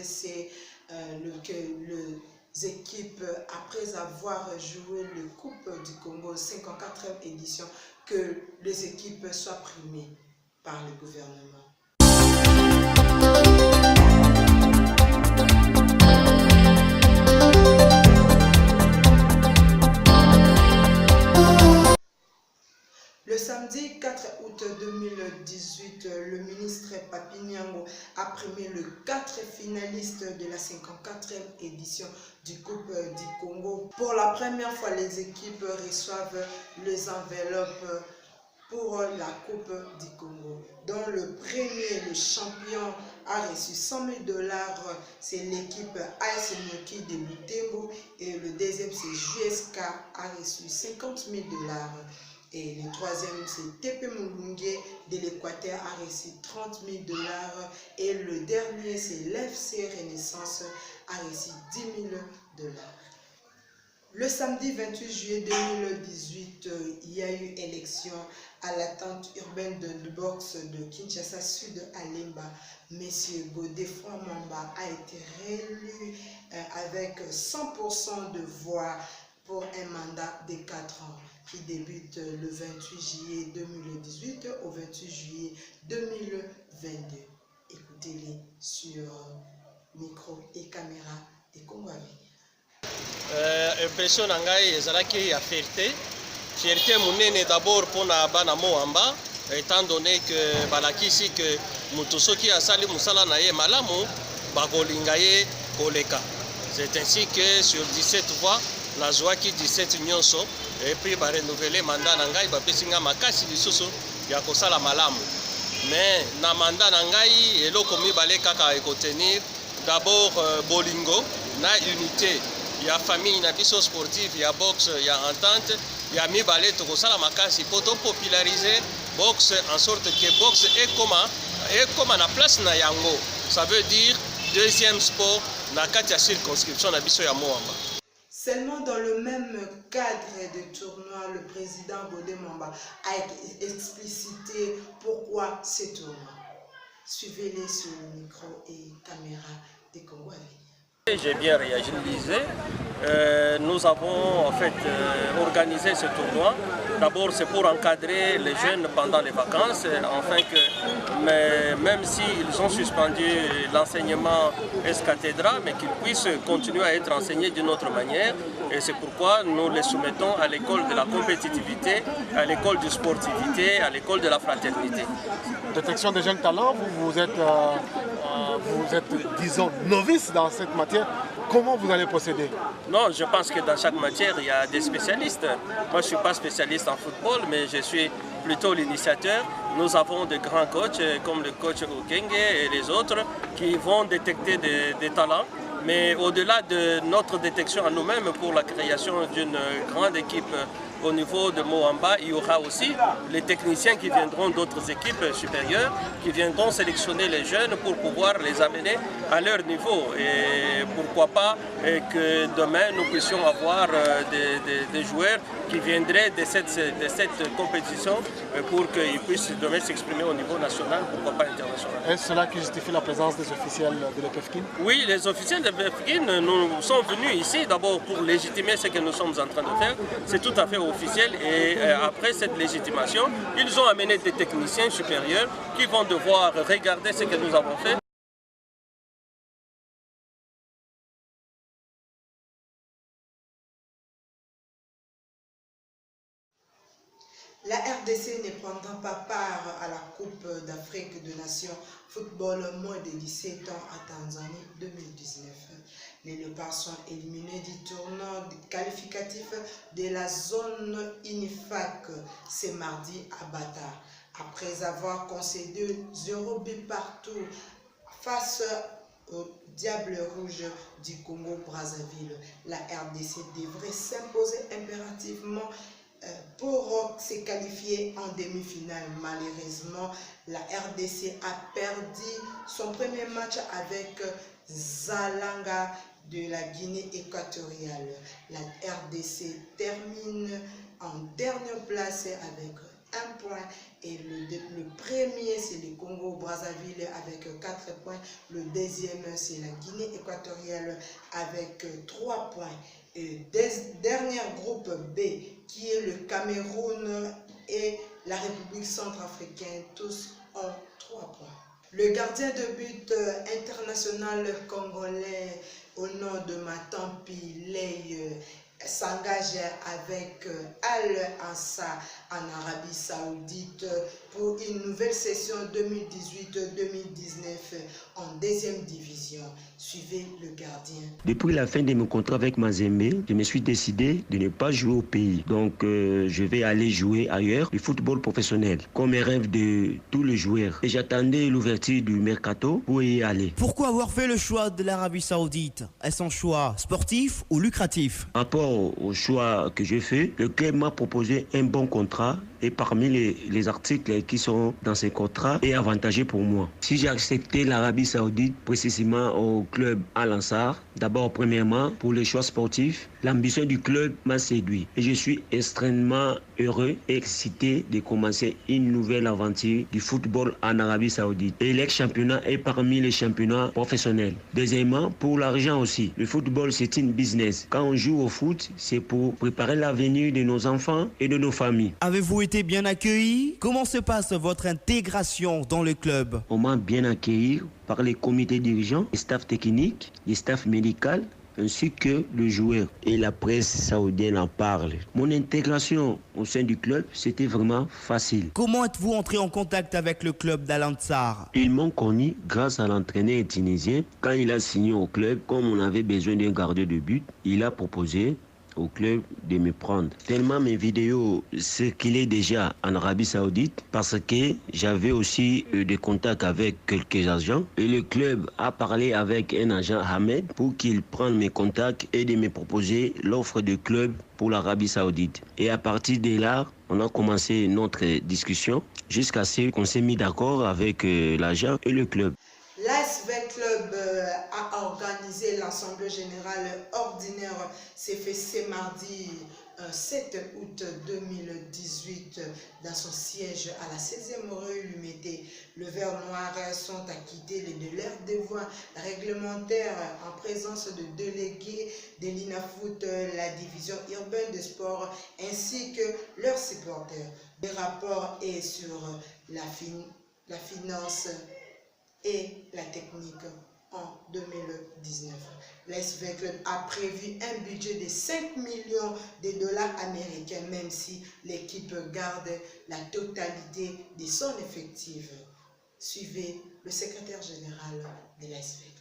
RDC que les équipes, après avoir joué le Coupe du Congo 54e édition, que les équipes soient primées par le gouvernement. Le samedi 4 août 2018, le ministre Papi Nyango a primé les 4 finalistes de la 54e édition du Coupe du Congo. Pour la première fois, les équipes reçoivent les enveloppes pour la Coupe du Congo. Dans le premier, le champion a reçu 100 000 $, c'est l'équipe AS Nyoki de Butembo, et le deuxième, c'est JSK, a reçu 50 000 $. Et le troisième, c'est TP Mulungue de l'Équateur, a reçu 30 000 $. Et le dernier, c'est l'FC Renaissance, a reçu 10 000 $. Le samedi 28 juillet 2018, il y a eu élection à la tente urbaine de boxe de Kinshasa Sud à Lemba. Monsieur Godefroy Mamba a été réélu avec 100% de voix pour un mandat de 4 ans qui débute le 28 juillet 2018 au 28 juillet 2022. Écoutez-les sur micro et caméra de Congo Avenir. Impression nangai ezalaki ya fierté monene d'abord pour na bana Moamba, étant donné que balakisi que mutu soki asali musala na ye malamu bakolinga ye koleka. C'est ainsi que sur 17 voix nazwaki 17 nyonso et puis ba renouveler mandat nangai bapesi nga makasi lisusu ya kosala malamu. Mais na mandat nangai eloko mibale kaka ekotenir d'abord bolingo na unité. Il y a famille, il y a biso sportive, il y a boxe, il y a entente, il y a mibale tokosala makasi pour populariser boxe en sorte que boxe est comme na place na yango. Ça veut dire deuxième sport na kati ya circonscription na biso ya Moamba. Seulement dans le même cadre de tournoi, le président Godé Mamba a explicité pourquoi ce tournoi. Suivez-les sur le micro et caméra des Congo Avenir. J'ai bien réalisé. Nous avons en fait organisé ce tournoi. D'abord, c'est pour encadrer les jeunes pendant les vacances, afin que, même s'ils ont suspendu l'enseignement ex-cathédra, mais qu'ils puissent continuer à être enseignés d'une autre manière. Et c'est pourquoi nous les soumettons à l'école de la compétitivité, à l'école de sportivité, à l'école de la fraternité. Détection des jeunes talents, vous êtes, disons, novice dans cette matière. Comment vous allez procéder? Non, je pense que dans chaque matière, il y a des spécialistes. Moi, je ne suis pas spécialiste en football, mais je suis plutôt l'initiateur. Nous avons de grands coachs, comme le coach Okenge et les autres, qui vont détecter des talents. Mais au-delà de notre détection à nous-mêmes pour la création d'une grande équipe au niveau de Moamba, il y aura aussi les techniciens qui viendront d'autres équipes supérieures, qui viendront sélectionner les jeunes pour pouvoir les amener à leur niveau. Et pourquoi pas que demain nous puissions avoir des joueurs qui viendraient de cette compétition pour qu'ils puissent demain s'exprimer au niveau national, pourquoi pas international. Est-ce cela qui justifie la présence des officiels de l'EPFKIN? Oui, les officiels de l'EPFKIN nous sont venus ici d'abord pour légitimer ce que nous sommes en train de faire. C'est tout à fait officiel et après cette légitimation, ils ont amené des techniciens supérieurs qui vont devoir regarder ce que nous avons fait. La RDC ne prendra pas part à la Coupe d'Afrique des Nations football moins de 17 ans à Tanzanie 2019. Les Léopards sont éliminés du tournoi qualificatif de la zone INIFAC ce mardi à Bata. Après avoir concédé 0 but partout face au Diable Rouge du Congo-Brazzaville, la RDC devrait s'imposer impérativement pour se qualifier en demi-finale. Malheureusement, la RDC a perdu son premier match avec Zalanga de la Guinée équatoriale. La RDC termine en dernière place avec 1 point. Et le premier, c'est le Congo-Brazzaville avec 4 points. Le deuxième, c'est la Guinée équatoriale avec 3 points. Et dernier groupe B, qui est le Cameroun et la République centrafricaine, tous ont 3 points. Le gardien de but international congolais au nom de Matampi Lei s'engage avec Al-Ansa en Arabie Saoudite pour une nouvelle session 2018-2019 en deuxième division. Suivez le gardien. Depuis la fin de mon contrat avec Mazembe, je me suis décidé de ne pas jouer au pays. Donc je vais aller jouer ailleurs, le football professionnel, comme un rêve de tous les joueurs. Et j'attendais l'ouverture du mercato pour y aller. Pourquoi avoir fait le choix de l'Arabie Saoudite? Est-ce un choix sportif ou lucratif? Par rapport au choix que j'ai fait, le club m'a proposé un bon contrat et parmi les articles qui sont dans ces contrats est avantageux pour moi. Si j'ai accepté l'Arabie Saoudite, précisément au club Al-Ansar, d'abord premièrement pour les choix sportifs, l'ambition du club m'a séduit et je suis extrêmement heureux et excité de commencer une nouvelle aventure du football en Arabie Saoudite. Et l'ex-championnat est parmi les championnats professionnels. Deuxièmement, pour l'argent aussi. Le football, c'est une business. Quand on joue au foot, c'est pour préparer l'avenir de nos enfants et de nos familles. Avez-vous été bien accueilli? Comment se passe votre intégration dans le club? On m'a bien accueilli par les comités dirigeants, les staffs techniques, les staffs médicaux, ainsi que le joueur. Et la presse saoudienne en parle. Mon intégration au sein du club, c'était vraiment facile. Comment êtes-vous entré en contact avec le club d'Al-Ansar? Ils m'ont connu grâce à l'entraîneur tunisien. Quand il a signé au club, comme on avait besoin d'un gardien de but, il a proposé au club de me prendre. Tellement mes vidéos circulaient déjà en Arabie Saoudite parce que j'avais aussi des contacts avec quelques agents et le club a parlé avec un agent Ahmed pour qu'il prenne mes contacts et de me proposer l'offre de club pour l'Arabie Saoudite. Et à partir de là, on a commencé notre discussion jusqu'à ce qu'on s'est mis d'accord avec l'agent et le club. L'ASV Club a organisé l'Assemblée générale ordinaire. C'est fait ce mardi 7 août 2018 dans son siège à la 16e rue Lumété. Le Vert Noir sont acquittés de leurs devoirs réglementaires en présence de délégués de l'INAFOOT, la division urbaine de sport, ainsi que leurs supporters. Le rapport est sur la finance et la technique en 2019. L'ASV Club a prévu un budget de 5 millions de dollars américains, même si l'équipe garde la totalité de son effectif. Suivez le secrétaire général de l'ASV Club.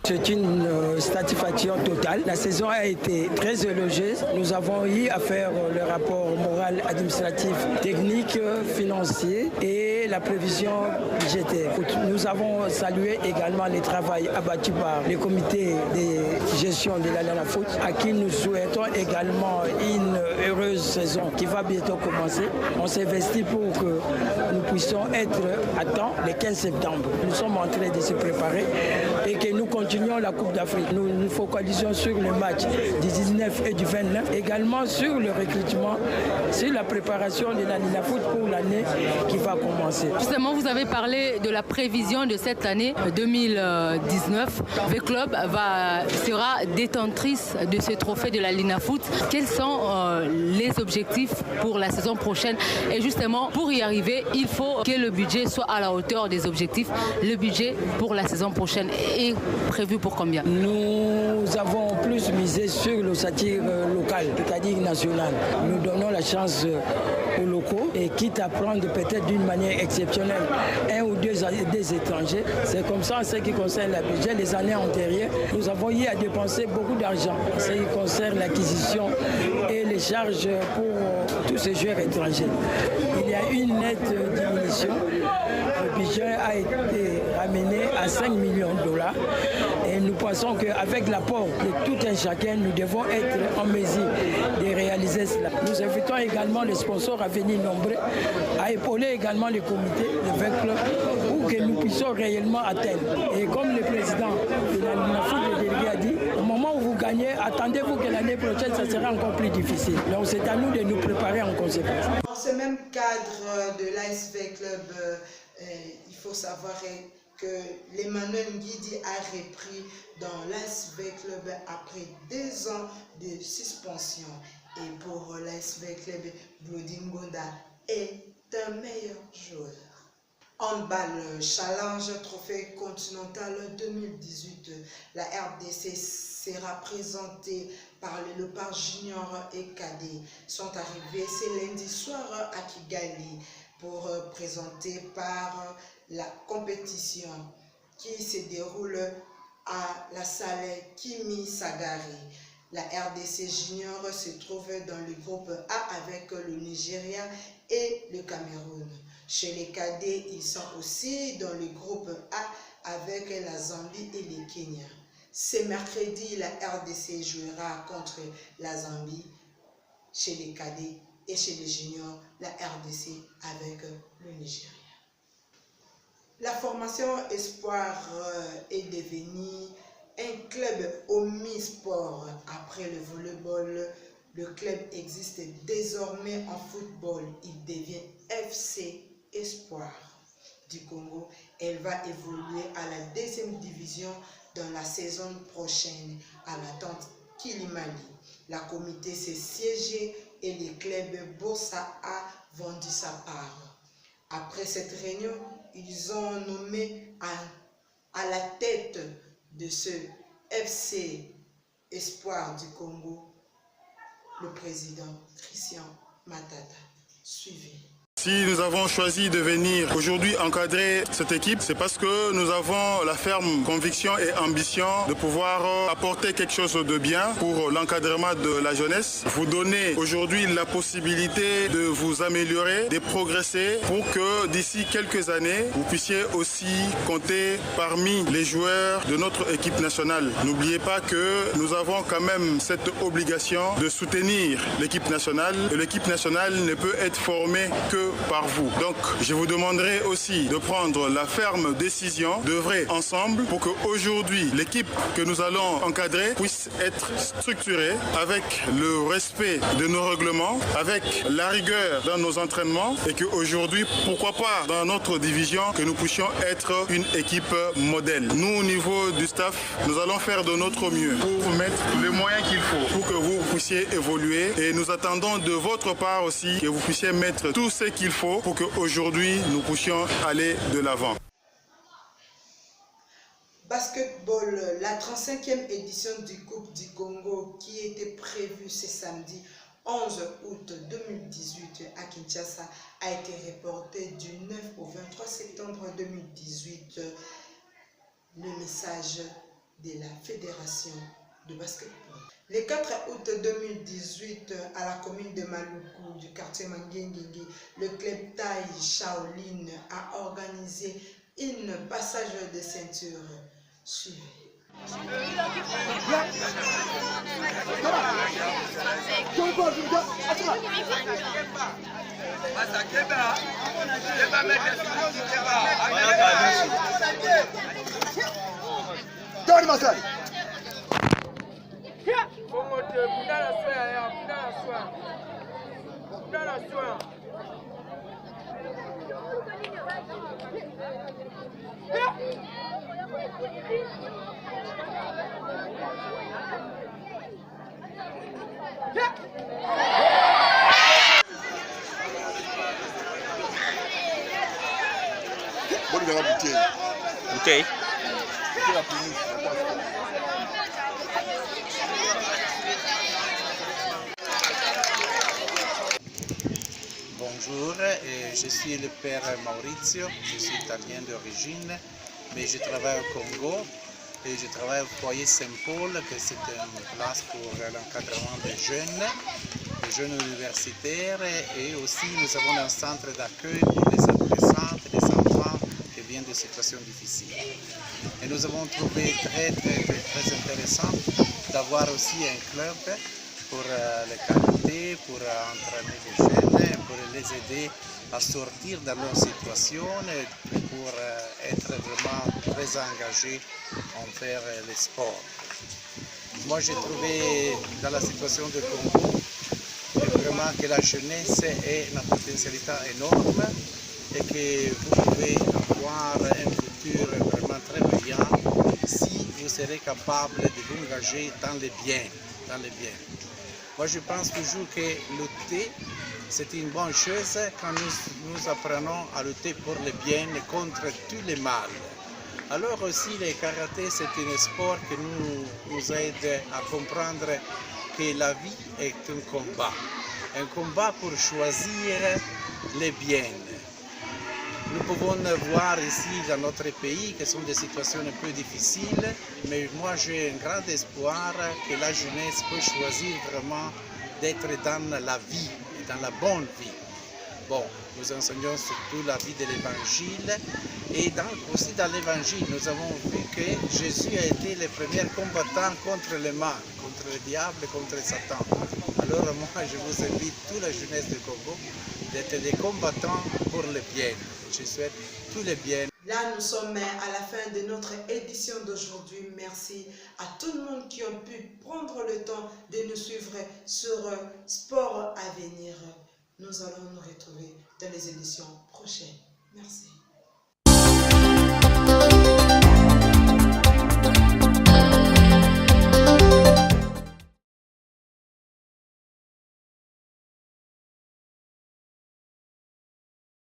C'est une satisfaction totale. La saison a été très élogieuse. Nous avons eu à faire le rapport moral, administratif, technique, financier et la prévision budgétaire. Nous avons salué également le travail abattu par le comité de gestion de l'INAFOOT, à qui nous souhaitons également une heureuse saison qui va bientôt commencer. On s'investit pour que nous puissions être à temps le 15 septembre. Nous sommes en train de se préparer et que nous continuons la Coupe d'Afrique. Nous nous focalisons sur le match du 19 et du 29, également sur le recrutement, sur la préparation de la l'INAFOOT pour l'année qui va commencer. Justement, vous avez parlé de la prévision de cette année 2019. Le club sera détentrice de ce trophée de la l'INAFOOT. Quels sont les objectifs pour la saison prochaine? Et justement, pour y arriver, il faut que le budget soit à la hauteur des objectifs. Le budget pour la saison prochaine est prévu pour combien? Nous avons plus misé sur l'ossature locale, c'est-à-dire nationale. Nous donnons la chance aux locaux et quitte à prendre peut-être d'une manière exceptionnelle un ou deux étrangers. C'est comme ça en ce qui concerne le budget. Les années antérieures, nous avons eu à dépenser beaucoup d'argent en ce qui concerne l'acquisition et les charges pour tous ces joueurs étrangers. Il y a une nette diminution. Le budget a été ramené à 5 millions de dollars et nous pensons qu'avec l'apport de tout un chacun, nous devons être en mesure de réaliser cela. Nous invitons également les sponsors à venir nombreux, à épauler également les comités, les 20 clubs, pour que nous puissions réellement atteindre. Et comme le président de la l'INAFOOT, le délégué, a dit, au moment où vous gagnez, attendez-vous que l'année prochaine, ça sera encore plus difficile. Donc c'est à nous de nous préparer en conséquence. ce même cadre de l'ASV Club, il faut savoir que l'Emmanuel Nguidi a repris dans l'ASV Club après 2 ans de suspension. Et pour l'ASV Club, Bloody Ngonda est un meilleur joueur. Handball Challenge Trophée Continental 2018. La RDC sera présentée par les Léopards Junior et Cadet. Sont arrivés ce lundi soir à Kigali pour présenter par la compétition qui se déroule à la salle Kimi Sagari. La RDC Junior se trouve dans le groupe A avec le Nigeria et le Cameroun. Chez les cadets, ils sont aussi dans le groupe A avec la Zambie et le Kenya. Ce mercredi, la RDC jouera contre la Zambie chez les cadets et chez les juniors, la RDC avec le Nigeria. La formation Espoir est devenue un club omnisport. Après le volleyball, le club existe désormais en football. Il devient FC Espoir du Congo. Elle va évoluer à la 2e division dans la saison prochaine à l'attente Kilimali. La comité s'est siégé et le club Bossa a vendu sa part. Après cette réunion, ils ont nommé à la tête de ce FC Espoir du Congo le président Christian Matata. Suivez. Si nous avons choisi de venir aujourd'hui encadrer cette équipe, c'est parce que nous avons la ferme conviction et ambition de pouvoir apporter quelque chose de bien pour l'encadrement de la jeunesse. Vous donner aujourd'hui la possibilité de vous améliorer, de progresser pour que d'ici quelques années, vous puissiez aussi compter parmi les joueurs de notre équipe nationale. N'oubliez pas que nous avons quand même cette obligation de soutenir l'équipe nationale et l'équipe nationale ne peut être formée que par vous. Donc, je vous demanderai aussi de prendre la ferme décision d'œuvrer ensemble pour qu'aujourd'hui, l'équipe que nous allons encadrer puisse être structurée avec le respect de nos règlements, avec la rigueur dans nos entraînements et qu'aujourd'hui, pourquoi pas dans notre division, que nous puissions être une équipe modèle. Nous, au niveau du staff, nous allons faire de notre mieux pour mettre les moyens qu'il faut pour que vous puissiez évoluer et nous attendons de votre part aussi que vous puissiez mettre tout ce qu'il faut pour qu'aujourd'hui nous puissions aller de l'avant. Basketball, la 35e édition du Coupe du Congo qui était prévue ce samedi 11 août 2018 à Kinshasa a été reportée du 9 au 23 septembre 2018. Le message de la Fédération de basketball. Le 4 août 2018, à la commune de Maluku du quartier Manguenguengue, le club Taï Shaolin a organisé une passage de ceinture. Suivez. Bouteille. Bonjour, je suis le père Maurizio, je suis italien d'origine, mais je travaille au Congo et je travaille au foyer Saint-Paul, que c'est une place pour l'encadrement des jeunes universitaires et aussi nous avons un centre d'accueil pour les adolescents et les enfants qui viennent de situations difficiles. Et nous avons trouvé très intéressant d'avoir aussi un club pour les qualités, pour entraîner les jeunes, pour les aider à sortir de leur situation et pour être vraiment très engagés envers les sports. Moi j'ai trouvé dans la situation de Congo vraiment que la jeunesse est une potentialité énorme et que vous pouvez avoir un futur vraiment très brillant si vous serez capable de vous engager dans les biens. Moi, je pense toujours que lutter, c'est une bonne chose quand nous apprenons à lutter pour le bien et contre tous les mal. Alors aussi, le karaté, c'est un sport qui nous aide à comprendre que la vie est un combat pour choisir le bien. Nous pouvons voir ici dans notre pays que ce sont des situations un peu difficiles, mais moi j'ai un grand espoir que la jeunesse peut choisir vraiment d'être dans la vie, dans la bonne vie. Bon, nous enseignons surtout la vie de l'Évangile et aussi dans l'Évangile, nous avons vu que Jésus a été le premier combattant contre le mal, contre le diable, contre Satan. Alors moi, je vous invite, toute la jeunesse du Congo, d'être des combattants pour le bien. Je souhaite tout le bien. Là, nous sommes à la fin de notre édition d'aujourd'hui. Merci à tout le monde qui a pu prendre le temps de nous suivre sur Sport à venir. Nous allons nous retrouver dans les éditions prochaines. Merci.